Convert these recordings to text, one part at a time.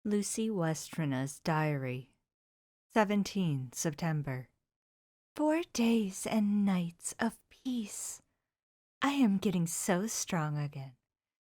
Lucy Westrina's Diary, 17 September. 4 days and nights of peace. I am getting so strong again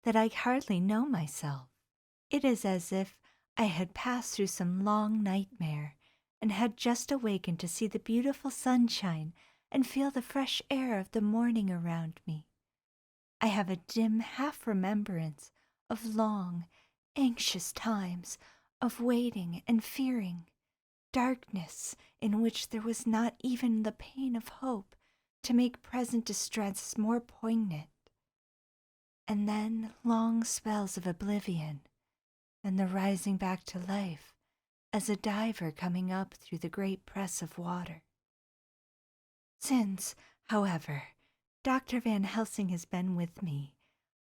that I hardly know myself. It is as if I had passed through some long nightmare and had just awakened to see the beautiful sunshine and feel the fresh air of the morning around me. I have a dim half-remembrance of long, anxious times of waiting and fearing, darkness in which there was not even the pain of hope to make present distress more poignant, and then long spells of oblivion, and the rising back to life as a diver coming up through the great press of water. Since, however, Dr. Van Helsing has been with me,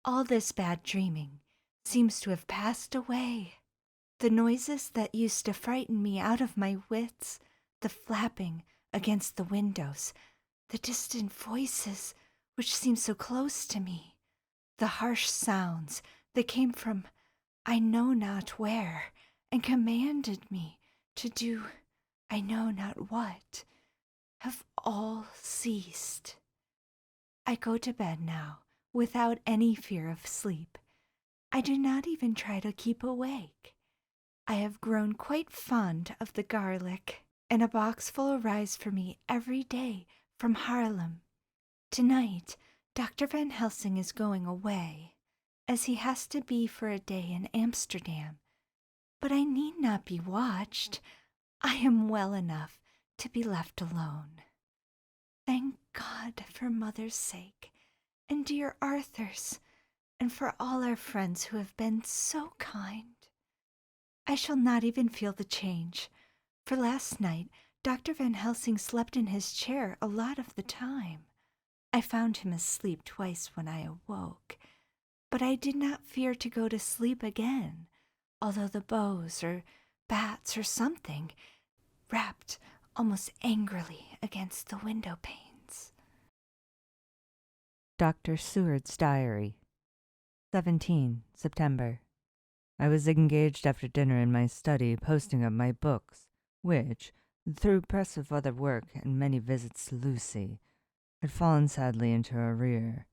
all this bad dreaming seems to have passed away. The noises that used to frighten me out of my wits, the flapping against the windows, the distant voices which seemed so close to me, the harsh sounds that came from I know not where and commanded me to do I know not what, have all ceased. I go to bed now without any fear of sleep. I do not even try to keep awake. I have grown quite fond of the garlic, and a boxful arrives for me every day from Haarlem. Tonight, Dr. Van Helsing is going away, as he has to be for a day in Amsterdam. But I need not be watched. I am well enough to be left alone. Thank God for Mother's sake, and dear Arthur's, and for all our friends who have been so kind. I shall not even feel the change, for last night Dr. Van Helsing slept in his chair a lot of the time. I found him asleep twice when I awoke, but I did not fear to go to sleep again, although the bows or bats or something rapped almost angrily against the window panes. Dr. Seward's Diary, 17 September. I was engaged after dinner in my study posting up my books, which, through press of other work and many visits to Lucy, had fallen sadly into arrear.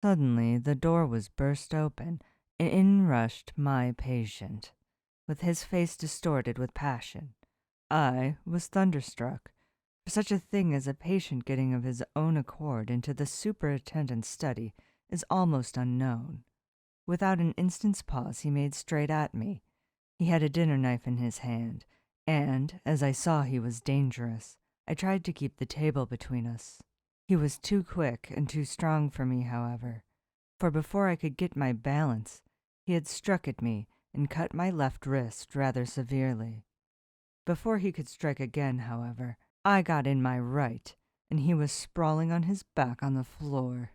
Suddenly the door was burst open, and in rushed my patient, with his face distorted with passion. I was thunderstruck, for such a thing as a patient getting of his own accord into the superintendent's study is almost unknown. Without an instant's pause, he made straight at me. He had a dinner knife in his hand, and, as I saw he was dangerous, I tried to keep the table between us. He was too quick and too strong for me, however, for before I could get my balance, he had struck at me and cut my left wrist rather severely. Before he could strike again, however, I got in my right, and he was sprawling on his back on the floor.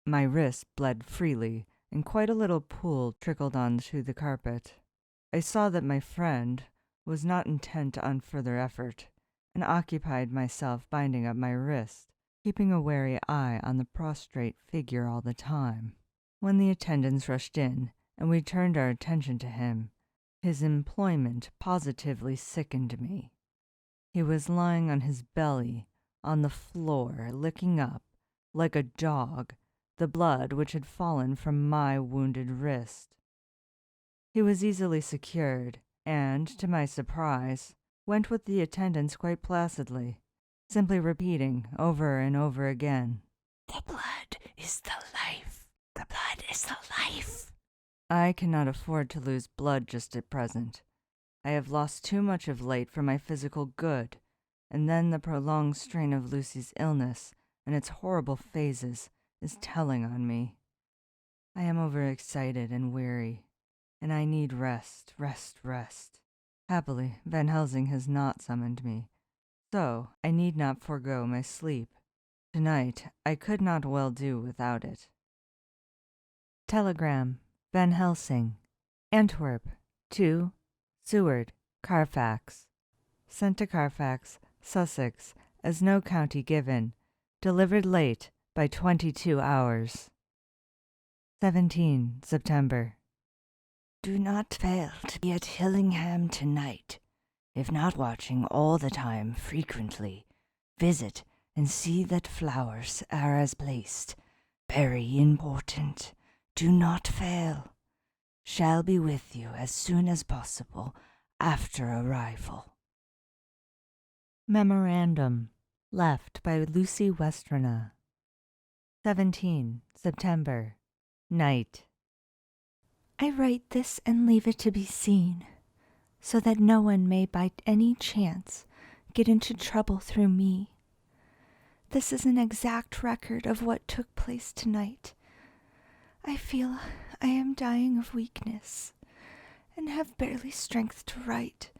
My wrist bled freely, and quite a little pool trickled onto the carpet. I saw that my friend was not intent on further effort, and occupied myself binding up my wrist, keeping a wary eye on the prostrate figure all the time. When the attendants rushed in, and we turned our attention to him, his employment positively sickened me. He was lying on his belly on the floor, licking up, like a dog, the blood which had fallen from my wounded wrist. He was easily secured, and, to my surprise, went with the attendants quite placidly, simply repeating over and over again, "The blood is the life. The blood is the life." I cannot afford to lose blood just at present. I have lost too much of late for my physical good, and then the prolonged strain of Lucy's illness and its horrible phases is telling on me. I am overexcited and weary, and I need rest, rest, rest. Happily, Van Helsing has not summoned me, so I need not forego my sleep. Tonight I could not well do without it. Telegram, Van Helsing, Antwerp, to Seward, Carfax. Sent to Carfax, Sussex, as no county given. Delivered late by 22 hours. 17 September. Do not fail to be at Hillingham tonight. If not watching all the time frequently, visit and see that flowers are as placed. Very important. Do not fail. Shall be with you as soon as possible after arrival. Memorandum left by Lucy Westrana. 17 September. Night. I write this and leave it to be seen, so that no one may by any chance get into trouble through me. This is an exact record of what took place tonight. I feel I am dying of weakness and have barely strength to write,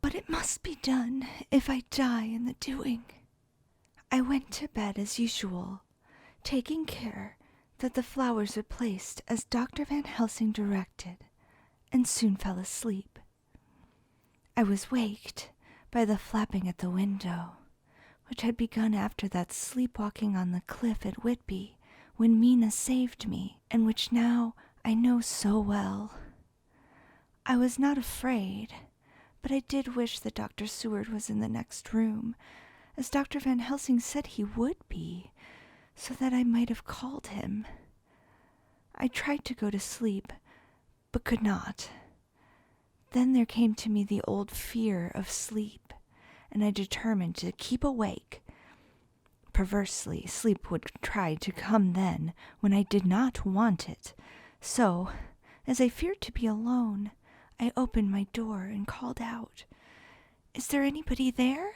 but it must be done if I die in the doing. I went to bed as usual, taking care that the flowers were placed as Dr. Van Helsing directed, and soon fell asleep. I was waked by the flapping at the window, which had begun after that sleepwalking on the cliff at Whitby when Mina saved me, and which now I know so well. I was not afraid, but I did wish that Dr. Seward was in the next room, as Dr. Van Helsing said he would be, so that I might have called him. I tried to go to sleep, but could not. Then there came to me the old fear of sleep, and I determined to keep awake. Perversely, sleep would try to come then when I did not want it. So, as I feared to be alone, I opened my door and called out, "Is there anybody there?"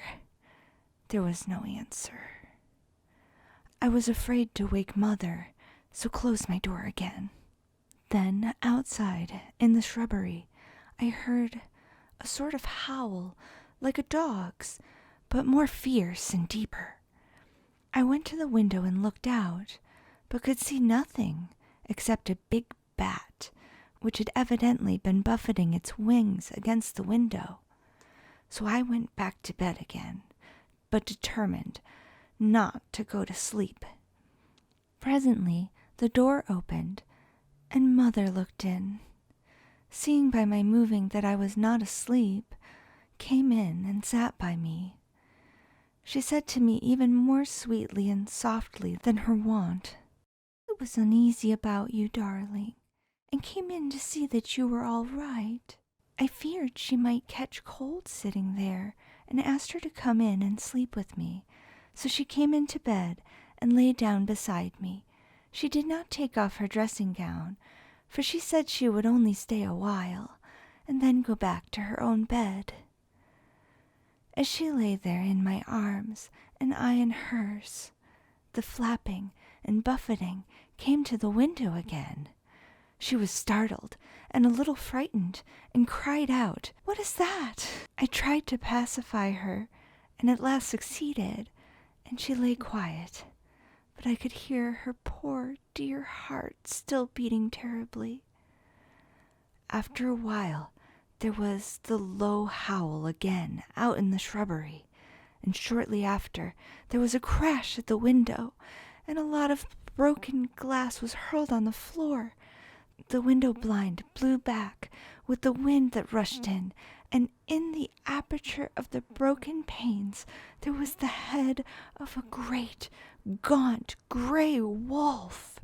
There was no answer. I was afraid to wake Mother, so closed my door again. Then, outside, in the shrubbery, I heard a sort of howl, like a dog's, but more fierce and deeper. I went to the window and looked out, but could see nothing except a big bat, which had evidently been buffeting its wings against the window. So I went back to bed again, but determined not to go to sleep. Presently the door opened, and Mother looked in. Seeing by my moving that I was not asleep, came in and sat by me. She said to me even more sweetly and softly than her wont, "I was uneasy about you, darling, and came in to see that you were all right. I feared she might catch cold sitting there, and asked her to come in and sleep with me. So she came into bed and lay down beside me. She did not take off her dressing gown, for she said she would only stay a while, and then go back to her own bed. As she lay there in my arms, and I in hers, the flapping and buffeting came to the window again. She was startled and a little frightened, and cried out, 'What is that?' I tried to pacify her, and at last succeeded, and she lay quiet, but I could hear her poor dear heart still beating terribly. After a while there was the low howl again out in the shrubbery, and shortly after there was a crash at the window, and a lot of broken glass was hurled on the floor. The window blind blew back with the wind that rushed in, and in the aperture of the broken panes there was the head of a great, gaunt, gray wolf.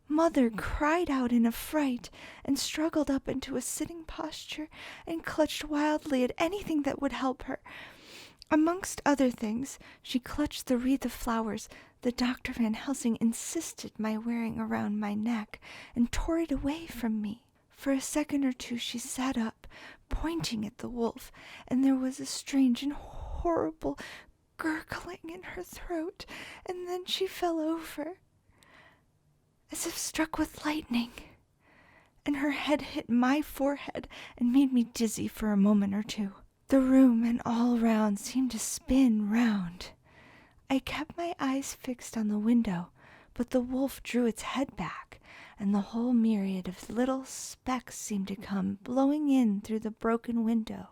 Mother cried out in affright, and struggled up into a sitting posture, and clutched wildly at anything that would help her. Amongst other things, she clutched the wreath of flowers that Dr. Van Helsing insisted my wearing around my neck, and tore it away from me. For a second or two she sat up, pointing at the wolf, and there was a strange and horrible gurgling in her throat, and then she fell over, as if struck with lightning, and her head hit my forehead and made me dizzy for a moment or two. The room and all round seemed to spin round. I kept my eyes fixed on the window, but the wolf drew its head back, and the whole myriad of little specks seemed to come blowing in through the broken window,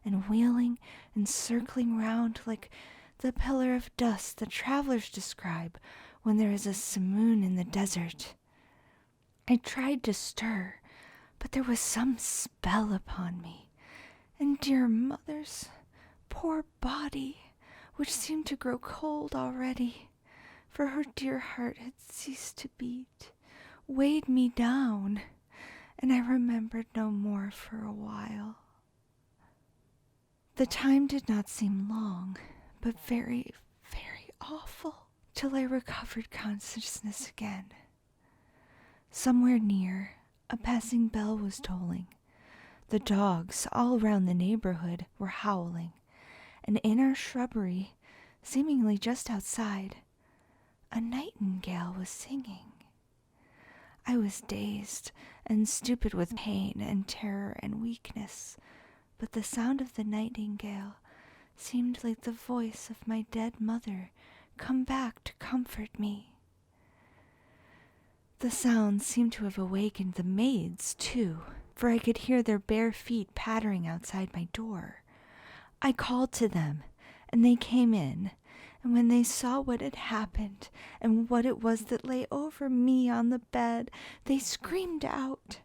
and wheeling and circling round like the pillar of dust that travelers describe when there is a simoon in the desert. I tried to stir, but there was some spell upon me, and dear mother's poor body, which seemed to grow cold already, for her dear heart had ceased to beat, weighed me down, and I remembered no more for a while. The time did not seem long, but very, very awful, till I recovered consciousness again. Somewhere near, a passing bell was tolling. The dogs all round the neighborhood were howling, and in our shrubbery, seemingly just outside, a nightingale was singing. I was dazed and stupid with pain and terror and weakness, but the sound of the nightingale seemed like the voice of my dead mother come back to comfort me. The sound seemed to have awakened the maids, too, for I could hear their bare feet pattering outside my door. I called to them, and they came in, and when they saw what had happened and what it was that lay over me on the bed, they screamed out.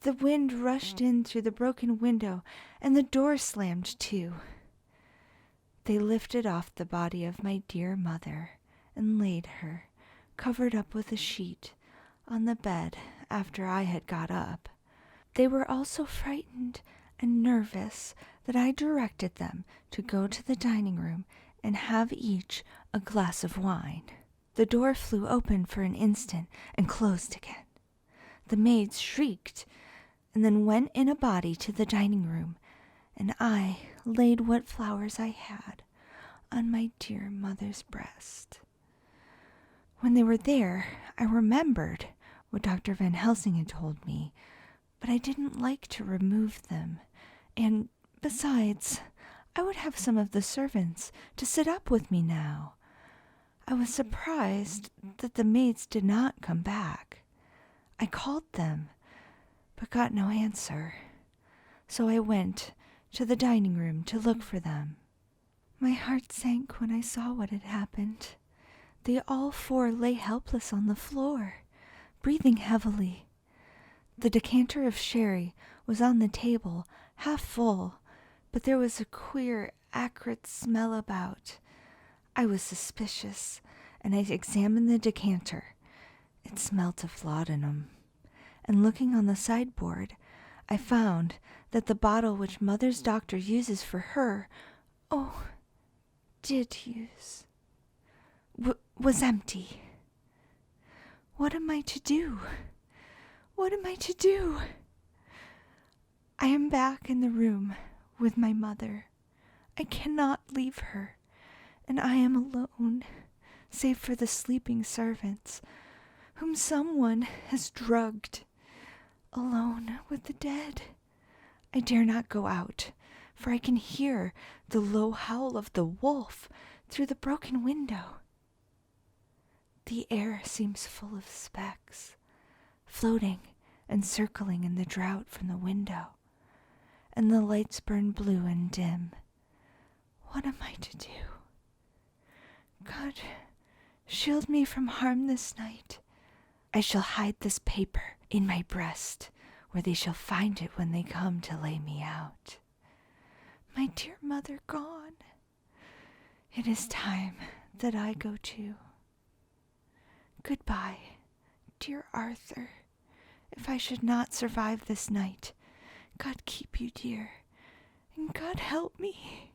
The wind rushed in through the broken window, and the door slammed to. They lifted off the body of my dear mother and laid her, covered up with a sheet, on the bed after I had got up. They were all so frightened and nervous that I directed them to go to the dining room and have each a glass of wine. The door flew open for an instant and closed again. The maids shrieked and then went in a body to the dining room, and I laid what flowers I had on my dear mother's breast. When they were there, I remembered what Dr. Van Helsing had told me, but I didn't like to remove them, and besides, I would have some of the servants to sit up with me now. I was surprised that the maids did not come back. I called them, but got no answer, so I went to the dining room to look for them. My heart sank when I saw what had happened. They all four lay helpless on the floor, breathing heavily. The decanter of sherry was on the table, half full, but there was a queer, acrid smell about. I was suspicious, and I examined the decanter. It smelt of laudanum. And looking on the sideboard, I found that the bottle which Mother's doctor uses for her, did use, was empty. What am I to do? What am I to do? I am back in the room with my mother. I cannot leave her, and I am alone, save for the sleeping servants, whom someone has drugged. Alone with the dead. I dare not go out, for I can hear the low howl of the wolf through the broken window. The air seems full of specks, floating and circling in the draught from the window, and the lights burn blue and dim. What am I to do? God, shield me from harm this night. I shall hide this paper in my breast, where they shall find it when they come to lay me out. My dear mother gone. It is time that I go too. Goodbye, dear Arthur. If I should not survive this night, God keep you dear, and God help me.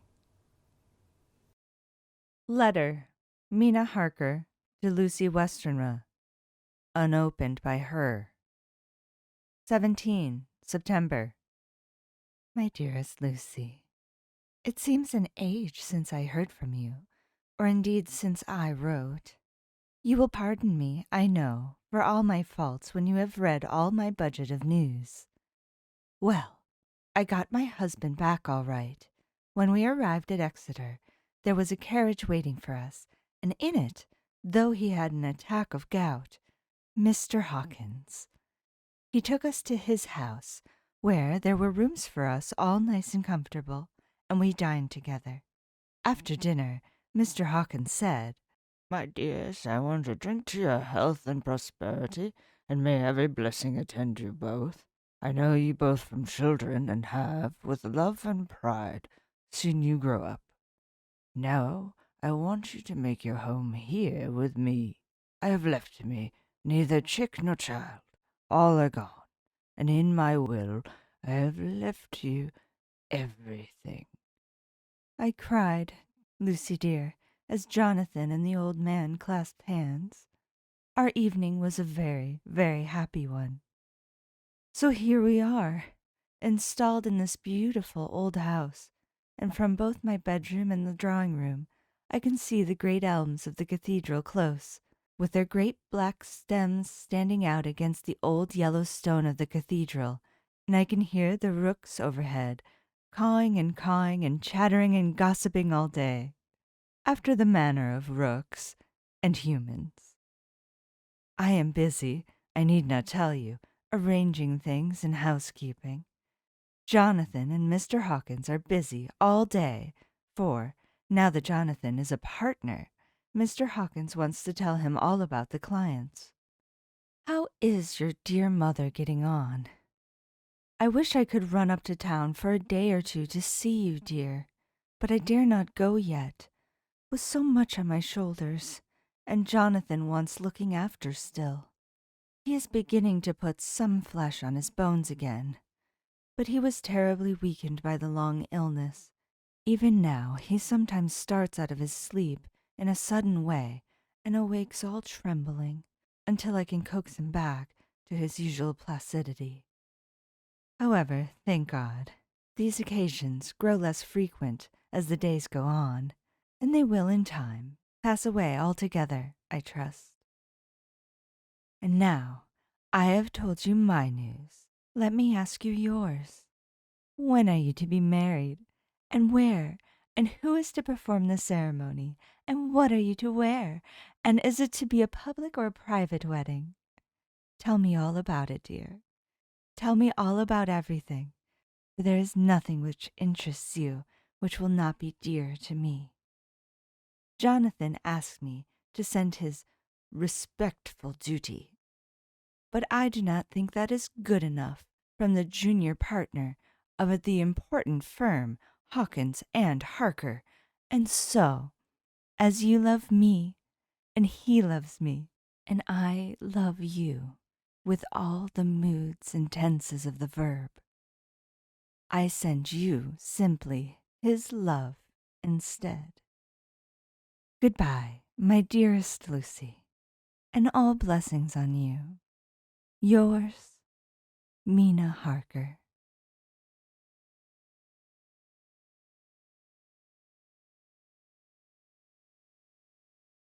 Letter, Mina Harker to Lucy Westenra, unopened by her. 17 September. My dearest Lucy, it seems an age since I heard from you, or indeed since I wrote. You will pardon me, I know, for all my faults when you have read all my budget of news. Well, I got my husband back all right. When we arrived at Exeter, there was a carriage waiting for us, and in it, though he had an attack of gout, Mr. Hawkins. He took us to his house, where there were rooms for us all nice and comfortable, and we dined together. After dinner, Mr. Hawkins said, My dears, I want to drink to your health and prosperity, and may every blessing attend you both. I know you both from children and have, with love and pride, seen you grow up. Now I want you to make your home here with me. I have left to me neither chick nor child. All are gone, and in my will I have left you everything. I cried, Lucy dear, as Jonathan and the old man clasped hands. Our evening was a very, very happy one. So here we are, installed in this beautiful old house, and from both my bedroom and the drawing room I can see the great elms of the cathedral close, with their great black stems standing out against the old yellow stone of the cathedral, and I can hear the rooks overhead cawing and chattering and gossiping all day, after the manner of rooks and humans. I am busy, I need not tell you, arranging things and housekeeping. Jonathan and Mr. Hawkins are busy all day, for, now that Jonathan is a partner, Mr. Hawkins wants to tell him all about the clients. How is your dear mother getting on? I wish I could run up to town for a day or two to see you, dear, but I dare not go yet, with so much on my shoulders, and Jonathan wants looking after still. He is beginning to put some flesh on his bones again, but he was terribly weakened by the long illness. Even now he sometimes starts out of his sleep in a sudden way and awakes all trembling, until I can coax him back to his usual placidity. However, thank God, these occasions grow less frequent as the days go on, and they will in time pass away altogether, I trust. And now I have told you my news. Let me ask you yours. When are you to be married? And where? And who is to perform the ceremony? And what are you to wear? And is it to be a public or a private wedding? Tell me all about it, dear. Tell me all about everything, for there is nothing which interests you which will not be dear to me. Jonathan asked me to send his respectful duty, but I do not think that is good enough from the junior partner of the important firm, Hawkins and Harker, and so, as you love me, and he loves me, and I love you, with all the moods and tenses of the verb, I send you simply his love instead. Goodbye, my dearest Lucy, and all blessings on you. Yours, Mina Harker.